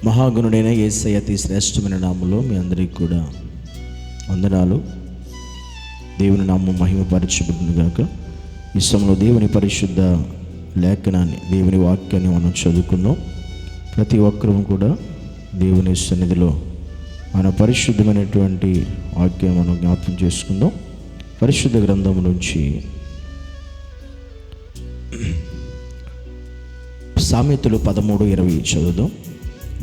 మహాగణుడైన యేసయ్య అతి శ్రేష్టమైన నామంలో మీ అందరికీ కూడా వందనాలు. దేవుని నామం మహిమపరచబడును గాక. ఈ సమయంలో దేవుని పరిశుద్ధ లేఖనాన్ని, దేవుని వాక్యాన్ని మనం చదువుకుందాం. ప్రతి ఒక్కరూ కూడా దేవుని సన్నిధిలో మన పరిశుద్ధమైనటువంటి వాక్యం మనం జ్ఞాపకం చేసుకుందాం. పరిశుద్ధ గ్రంథం నుంచి సామెతలు 13:20 చదువుదాం.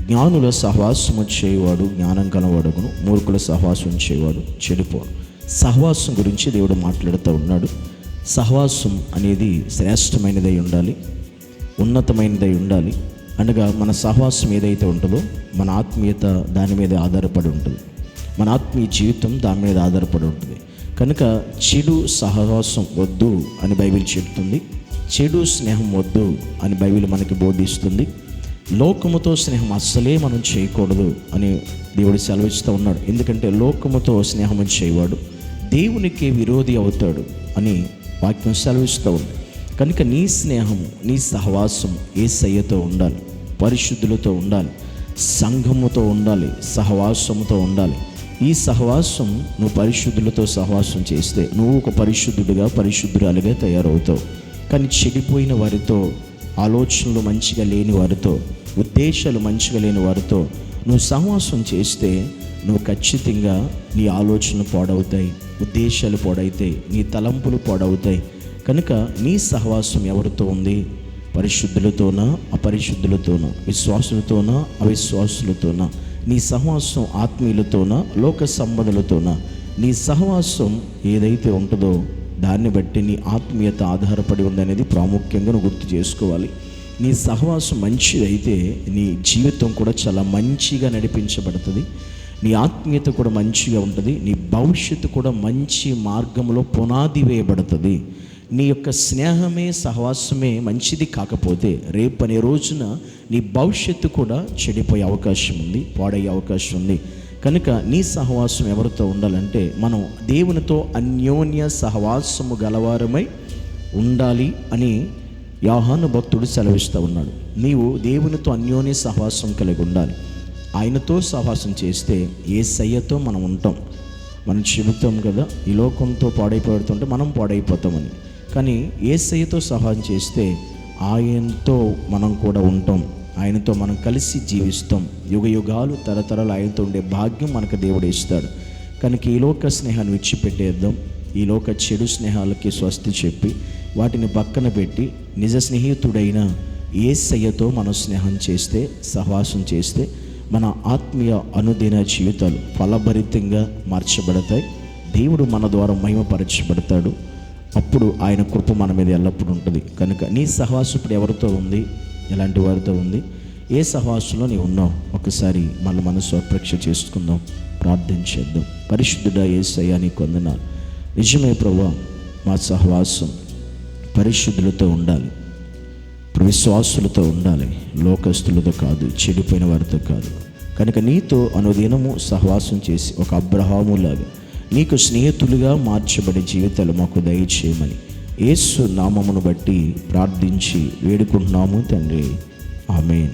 జ్ఞానుల సహవాసము చేయవాడు జ్ఞానం కలవాడగును, మూర్ఖుల సహవాసం చేయవాడు చెడిపోడు. సహవాసం గురించి దేవుడు మాట్లాడుతూ ఉన్నాడు. సహవాసం అనేది శ్రేష్టమైనదై ఉండాలి, ఉన్నతమైనదై ఉండాలి. అనగా మన సహవాసం ఏదైతే ఉంటుందో మన ఆత్మీయత దాని మీద ఆధారపడి ఉంటుంది, మన ఆత్మీయ జీవితం దాని మీద ఆధారపడి ఉంటుంది. కనుక చెడు సహవాసం వద్దు అని బైబిల్ చెప్తుంది, చెడు స్నేహం వద్దు అని బైబిల్ మనకి బోధిస్తుంది. లోకముతో స్నేహం అస్సలే మనం చేయకూడదు అని దేవుడు సెలవిస్తూ ఉన్నాడు. ఎందుకంటే లోకముతో స్నేహం చేయవాడు దేవునికి విరోధి అవుతాడు అని వాక్యం సెలవిస్తూ ఉంది. కనుక నీ స్నేహము, నీ సహవాసం యేసయ్యతో ఉండాలి, పరిశుద్ధులతో ఉండాలి, సంఘముతో ఉండాలి, సహవాసముతో ఉండాలి. ఈ సహవాసం నువ్వు పరిశుద్ధులతో సహవాసం చేస్తే నువ్వు ఒక పరిశుద్ధుడిగా, పరిశుద్ధురాలిగా తయారవుతావు. కానీ చెడిపోయిన వారితో, ఆలోచనలు మంచిగా లేని వారితో, ఉద్దేశాలు మంచిగా లేని వారితో నువ్వు సహవాసం చేస్తే నువ్వు ఖచ్చితంగా నీ ఆలోచనలు పాడవుతాయి, ఉద్దేశాలు పాడవుతాయి, నీ తలంపులు పాడవుతాయి. కనుక నీ సహవాసం ఎవరితో ఉంది? పరిశుద్ధులతోనా, అపరిశుద్ధులతోనా, విశ్వాసులతోనా, అవిశ్వాసులతోనా? నీ సహవాసం ఆత్మీయులతోనా, లోక సంబంధులతోనా? నీ సహవాసం ఏదైతే ఉంటుందో దాన్ని బట్టి నీ ఆత్మీయత ఆధారపడి ఉందనేది ప్రాముఖ్యంగా నువ్వు గుర్తు చేసుకోవాలి. నీ సహవాసం మంచిదైతే నీ జీవితం కూడా చాలా మంచిగా నడిపించబడుతుంది, నీ ఆత్మీయత కూడా మంచిగా ఉంటుంది, నీ భవిష్యత్తు కూడా మంచి మార్గంలో పునాది వేయబడుతుంది. నీ యొక్క స్నేహమే, సహవాసమే మంచిది కాకపోతే రేపు అనే రోజున నీ భవిష్యత్తు కూడా చెడిపోయే అవకాశం ఉంది, పాడయ్యే అవకాశం ఉంది. కనుక నీ సహవాసం ఎవరితో ఉండాలంటే మనం దేవునితో అన్యోన్య సహవాసము గలవారమై ఉండాలి అని యోహాను భక్తుడు సెలవిస్తూ ఉన్నాడు. నీవు దేవునితో అన్యోన్య సహవాసం కలిగి ఉండాలి. ఆయనతో సహవాసం చేస్తే యేసయ్యతో మనం ఉంటాం. మనం చెబుతాం కదా, ఈ లోకంతో పాడైపోతుంటే మనం పాడైపోతామని. కానీ యేసయ్యతో సహవాసం చేస్తే ఆయనతో మనం కూడా ఉంటాం, ఆయనతో మనం కలిసి జీవిస్తాం. యుగ యుగాలు తరతరాలు ఆయనతో ఉండే భాగ్యం మనకు దేవుడు ఇస్తాడు. కనుక ఈ లోక స్నేహాన్ని విడిచిపెట్టేద్దాం. ఈ లోక చెడు స్నేహాలకి స్వస్తి చెప్పి వాటిని పక్కన పెట్టి నిజ స్నేహితుడైన యేసయ్యతో మనం స్నేహం చేస్తే, సహవాసం చేస్తే మన ఆత్మీయ అనుదిన జీవితాలు ఫలభరితంగా మార్చబడతాయి. దేవుడు మన ద్వారా మహిమపరచబడతాడు. అప్పుడు ఆయన కృప మన మీద ఎల్లప్పుడూ ఉంటుంది. కనుక నీ సహవాసం ఇప్పుడు ఎవరితో ఉంది? ఎలాంటి వారితో ఉంది? ఏ సహవాసంలో నీవు ఉన్నావు? ఒకసారి మన మనసు అపేక్ష చేసుకుందాం, ప్రార్థన చేద్దాం. పరిశుద్ధుడా యేసయ్యా నీకు వందనాలు. నిజమే ప్రభువా, మా సహవాసం పరిశుద్ధులతో ఉండాలి, విశ్వాసులతో ఉండాలి, లోకస్తులతో కాదు, చెడిపోయిన వారితో కాదు. కనుక నీతో అనుదినము సహవాసం చేసి ఒక అబ్రహాములాగా నీకు స్నేహితులుగా మార్చబడే జీవితాలు మాకు దయచేయమని యేసు నామమును బట్టి ప్రార్థించి వేడుకుంటున్నాము తండ్రి. ఆమేన్.